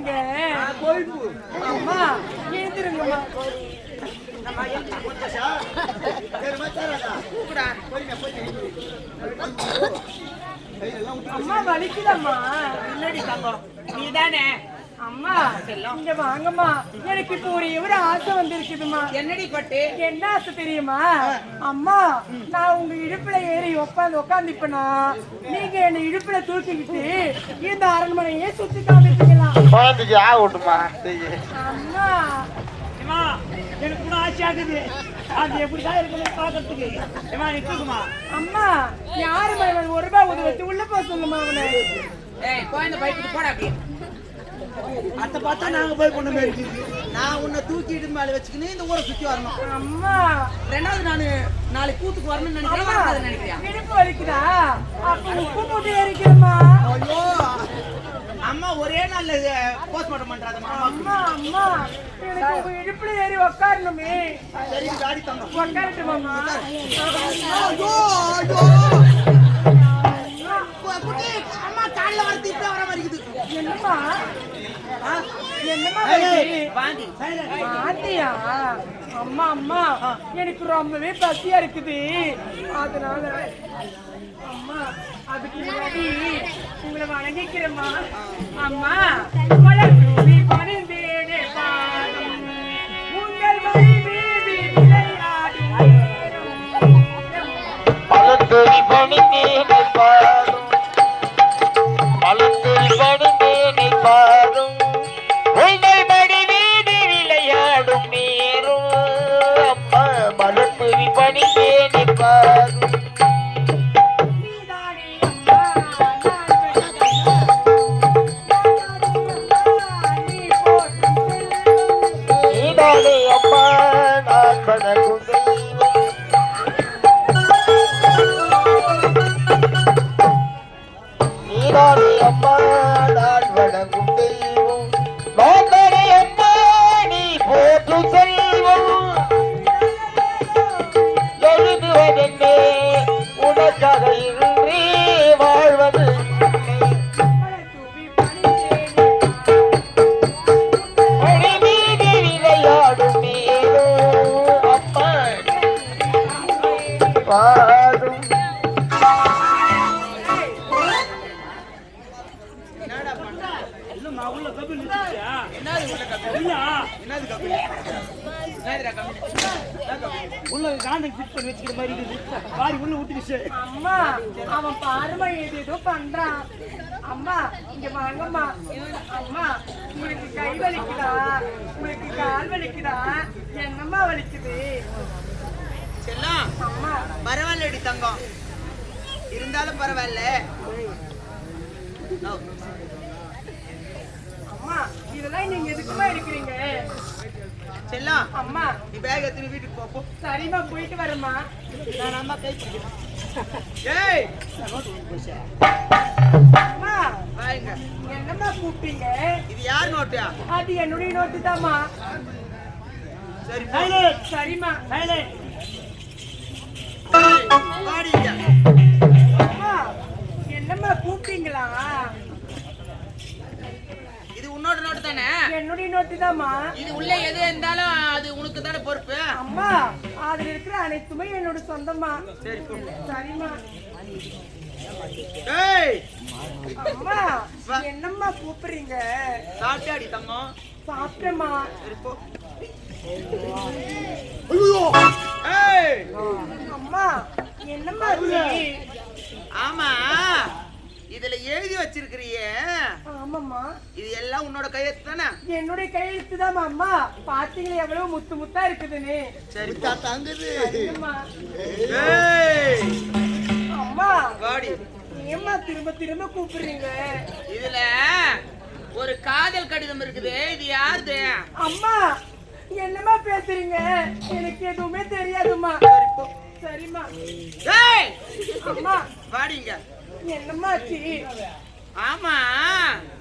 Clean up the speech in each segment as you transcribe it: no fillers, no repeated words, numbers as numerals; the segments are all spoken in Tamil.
நீங்க அம்மா ஏந்திருங்கம்மா. அம்மா வலிக்குதம்மா. இல்லடி தங்கம் நீதானே அம்மா இங்க வாங்கம்மா. எனக்கு இப்போ ஒரு ஆசை வந்திருக்குதுமா. என்னடி பட்டு? என்ன ஆசை தெரியுமா அம்மா? நான் உங்க இடுப்புல ஏறி உட்காந்துப்பனா நீங்க என்ன இடுப்புல தூக்கிக்கிட்டு இந்த அரண்மனையே சுத்தி காமிப்பீங்களா? அம்மா எனக்கு கூட ஆசை ஆகுது. அது எப்படிதான் இருக்குன்னு பாக்கிறதுக்கு. அம்மா யாரு ₹1 உதவி உள்ள போக சொல்லுமா அவனை. குழந்தை பயப்பட்டு போட அப்படி அத்தை பார்த்தா நாங்க போய் கொண்டு போய் இருக்குது. நான் உன்னை தூக்கிட்டு மேலே வச்சுக்கின்னு இந்த ஊரை சுத்தி வரணும். அம்மா ரெண்டாவது நான் நாளைக்கு கூத்துக்கு வரணும்னு நினைக்கிறேன். இடுப்பு வலிக்குதா? அப்ப உப்பு போட்டு ஏறிக்கிறமா? ஐயோ அம்மா ஒரே நாள்ல போஸ்ட்மார்ட்டம் பண்றாதம்மா. அம்மா அம்மா எனக்கு உங்க இடுப்புல ஏறி உட்காரணுமே. சரி காடி தங்க உட்காரட்டுமாம்மா? ஐயோ ஐயோ குட்டி அம்மா கால்ல வர தீப்ப வர மாதிரி இருக்குது. என்னம்மா என்னம்மா வாந்தி வாந்தியா? அம்மா அம்மா எனக்கு ரொம்பவே பசியா இருக்குது. அதனால அம்மா அதுக்கு முன்னாடி உங்களை வணங்கிக்கிறேம்மா. அம்மா மலர்தூவி பணிந்தேனே பாதம் உங்கள் வழி மீது விளையாடும் மலர்தூவி பணிந்தேனே பாதம் மலர்தூவி பணிந்தேனே பாதம் உங்கள் வழி மீது விளையாடும் நேரும். அம்மா மலர்தூவி பணிந்தேனே பாதம் அம்மா நான் வணங்கும் தெய்வம். நீதானே அம்மா நான் வணங்கும் தெய்வம். நான்தானே அம்மா நீ போற்றும் செல்வம். எழுதுவதென்னே உனக்காக இன்றி வாழ்வது அம்மா அவன் பாருமா ஏதோ பண்றான். அம்மா இங்க வாங்கம்மா. அம்மா உங்களுக்கு கை வலிக்குதா? உங்களுக்கு கால் வலிக்குதா? என்னம்மா வலிக்குது? செல்லம் அம்மா பரவாயில்லடி தங்கம், இருந்தாலும் பரவாயில்ல. அம்மா இதெல்லாம் நீங்க எதுக்குமா எடுக்கிறீங்க? செல்லம் அம்மா நீ பேக் எடுத்து வீட்டுக்கு போ. சரிம்மா போயிட்டு வரேம்மா. நான் அம்மா கை பிடிக்கிறேன். ஏய் அம்மா வாங்க. என்னம்மா கூப்பிட்டீங்க? இது யார் நோட்டா? அது என்னுடைய நோட்டு தாம்மா. சரி சரிம்மா. அம்மா என்னம்மா கூப்பிட்டீங்களா? இது உன்னோட நோட்டு தானே? என்னுடைய நோட்டு தாம்மா. இது உள்ள எது இருந்தாலும் அது உனக்கு தானே பொறுப்பு. அம்மா அதுல இருக்கிற அனைத்துமே என்னோட சொந்தம்மா. சரி போ. சரிம்மா. ஏய் அம்மா என்னம்மா கூப்பிடுறீங்க? சாப்பிட்டாடி தம்மா? சாப்பிட்டேம்மா. சரி போ. ஏய் அம்மா என்னம்மா ஆமா இதுல எழுதி வச்சிருக்கிறியே? ஆமாம்மா. இது எல்லாம் உன்னோட கையெழுத்து தானே? என்னுடைய கையெழுத்து தான் அம்மா. பாத்தீங்களா எவ்வளவு முத்து முத்தா இருக்குதுன்னு? சரி தங்குது. அம்மா வாடி. ஏம்மா திரும்ப திரும்ப கூப்பிடுறீங்க? இதுல ஒரு காதல் கடிதம் இருக்குது. இது யாருது? அம்மா என்னம்மா பேசுறீங்க? எனக்கு எதுவுமே தெரியாதும்மா. சரிம்மா. ஏய் அம்மா வாடிங்க. என்னம்மா ஆச்சு? ஆமா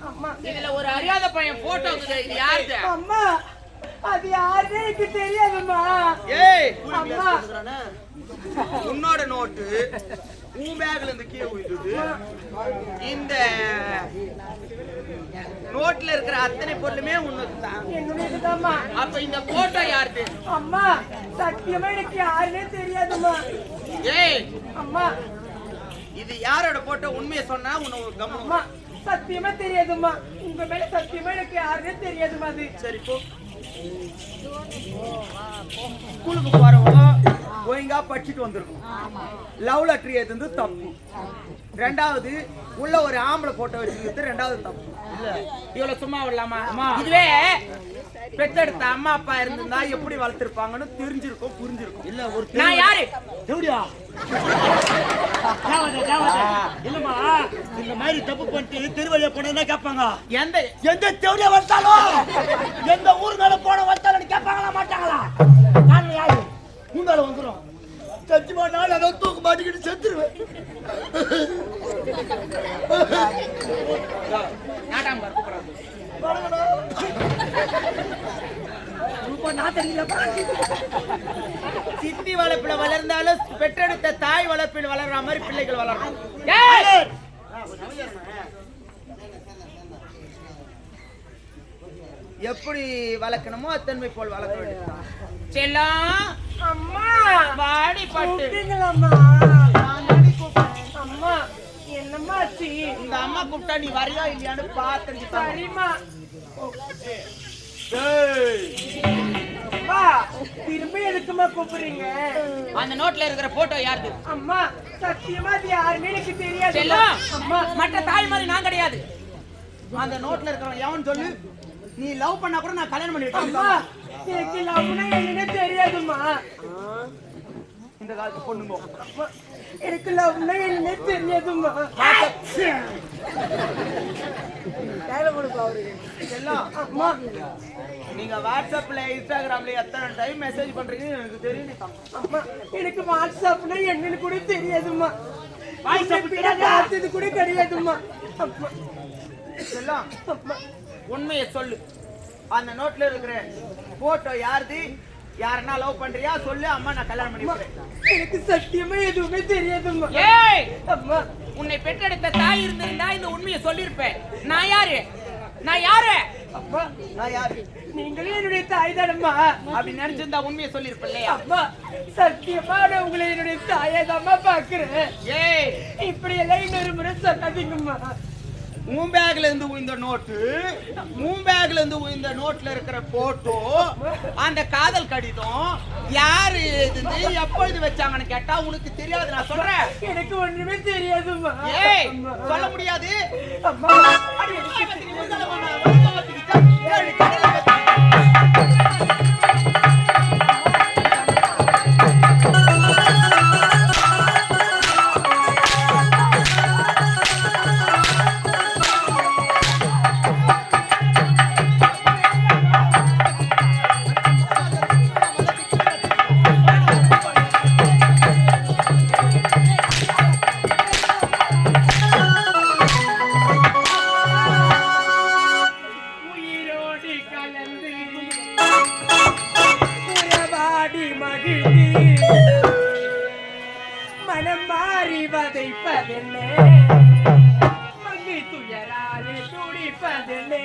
அம்மா இதுல ஒரு அறியாத பையன் போட்டோ இருக்குது. இது யாருது? அம்மா அது யாருன்னு எனக்கு தெரியாதும்மா. ஏய் அம்மா உன்னோட நோட்டு உன் பேக்ல இருந்து கீழே விழுந்தது. இந்த ரோட்ல இருக்கிற அத்தனை பொருளுமே உன்னதுதான். என்னுடையதுதாம்மா. அப்ப இந்த போட்டோ யாருது? அம்மா சத்தியமா எனக்கு யாருன்னே தெரியாதும்மா. ஏய் அம்மா இது யாரோட போட்டோ? உண்மையை சொன்னா உன்னை ஒரு அம்மா கவனம். சத்தியமா தெரியாதும்மா. உங்க மேல சத்தியமா எனக்கு யாருன்னே தெரியாதும்மா. அது சரி போ. ஸ்கூலுக்கு போறவங்க ஒழுங்கா படிச்சுட்டு வந்திருக்கும். லவ் லெட்டர் எழுதுறது தப்பு. ரெண்டாவது உள்ள ஒரு ஆம்பளை போட்டோ வச்சிருக்கிறது ரெண்டாவது தப்பு. இல்ல இவ்வளவு சும்மா விடலாமா? இதுவே பெத்தெடுத்த அம்மா அப்பா இருந்திருந்தா எப்படி வளர்த்திருப்பாங்கன்னு தெரிஞ்சிருக்கும், புரிஞ்சிருக்கும். இல்ல ஒரு நான் யாரு எப்படியா இல்லம்மா இந்த மாதிரி தப்பு பண்ணிட்டு திருவள்ளிய போனா கேட்பாங்க. எந்த எந்த தேவடியா வந்தாலும் எந்த ஊர் மேல போன வந்தாலும் கேட்பாங்களா மாட்டாங்களா? நான் யாரு முன்னால வந்துடும் சத்தியமா நான் அதை தூக்கு மாட்டிக்கிட்டு செத்துருவேன். நாட்டாம சித்தி வளர்ப்புல வளர்ந்தாலும் பெற்றெடுத்த தாய் வளர்ப்பில் வளர்ற மாதிரி பிள்ளைகள் வளரணும். எப்படி வளர்க்கணுமோ அத்தன்மை போல் வளர்க்க வேண்டும். செல்லம் அம்மா வாடி பட்டு கூப்பிட்டீங்களாம்மா? அம்மா என்னம்மா ஆச்சு? இந்த அம்மா கூப்பிட்டா நீ வரையா இல்லையான்னு பாத்து. சரிம்மா. அம்மா திரும்ப எதுக்குமா கூப்பிடுறீங்க? அந்த நோட்ல இருக்கிற போட்டோ யாருது? அம்மா சத்தியமா அது யாருன்னு எனக்கு தெரியாது. அம்மா மற்ற தாய் மாதிரி நான் கிடையாது. அந்த நோட்ல இருக்கிறவன் எவன் சொல்லு. நீ லவ் பண்ணா கூட நான் கல்யாணம் பண்ணி அம்மா எனக்கு லவ்னா என்னன்னே தெரியாதும்மா. இந்த காலத்து பொண்ணுங்க எனக்கு லவ்னா என்னன்னே தெரியாதும்மா. அம்மா நீங்க வாட்ஸ்அப்ல இன்ஸ்டாகிராம்ல எத்தனை டைம் மெசேஜ் பண்றீங்கன்னு எனக்கு தெரியும். அம்மா எனக்கு வாட்ஸ்அப்னா என்னன்னு கூட தெரியாதும்மா. பார்த்தது கூட கிடையாதும்மா. அம்மா செல்லம் உண்மையை சொல்லு. அந்த நோட்ல இருக்கிற போட்டோ யாருது? யாரன்னா லவ் பண்றியா சொல்லு. அம்மா நான் கல்யாணம் பண்ணிக்கிறேன். எனக்கு சத்தியமா எதுவுமே தெரியாதும்மா. ஏய் அம்மா உன்னை பெற்றெடுத்த தாய் இருந்திருந்தா இந்த உண்மையை சொல்லிருப்பேன். நான் யாரு? நான் யாரு? அப்பா நான் யாரு? நீங்களே என்னுடைய தாய் தானம்மா. அப்படி நினைச்சிருந்தா உண்மையை சொல்லிருப்ப இல்லையா? அப்பா சத்தியமா நான் உங்களை என்னுடைய தாயை தான்மா பாக்குறேன். ஏய் இப்படி எல்லாம் இன்னொரு முறை சொல்லாதீங்கம்மா. உன் பேக்ல இருந்து இந்த நோட்டு, உன் பேக்ல இருந்து இந்த நோட்ல இருக்கிற போட்டோ, அந்த காதல் கடிதம் யாரு எழுதுந்து எப்பொழுது வச்சாங்கன்னு கேட்டா உனக்கு தெரியாது. நான் சொல்றேன் எனக்கு ஒண்ணுமே தெரியாதும்மா. ஏய் சொல்ல முடியாது. அம்மா மனம் மாறி வதைப்பதென்னே, மங்கை துயராலே துடிப்பதென்னே.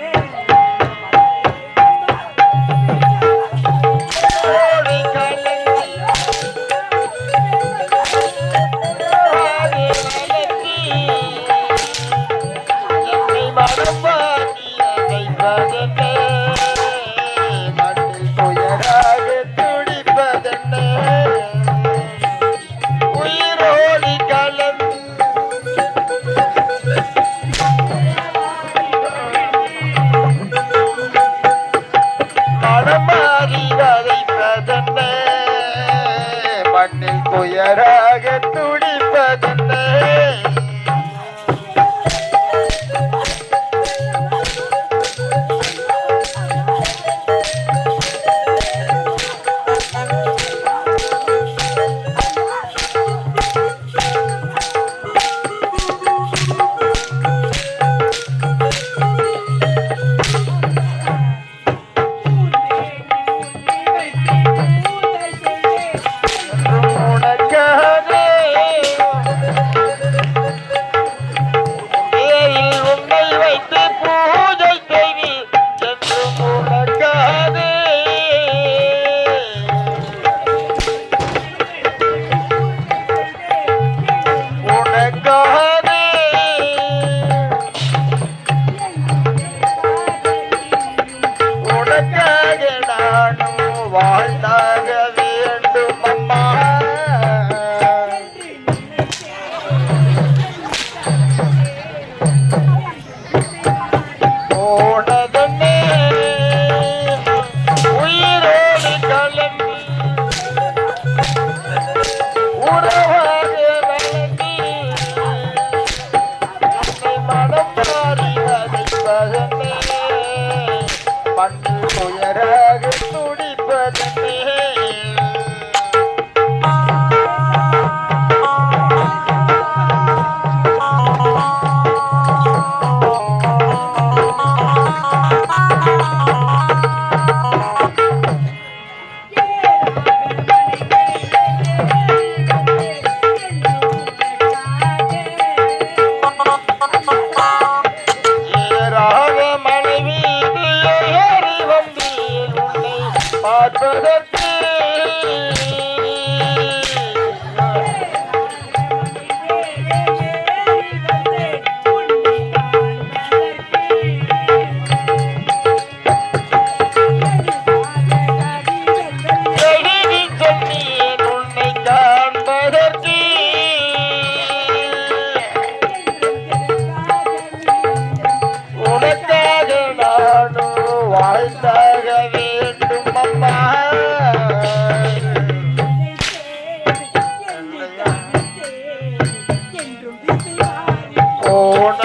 போன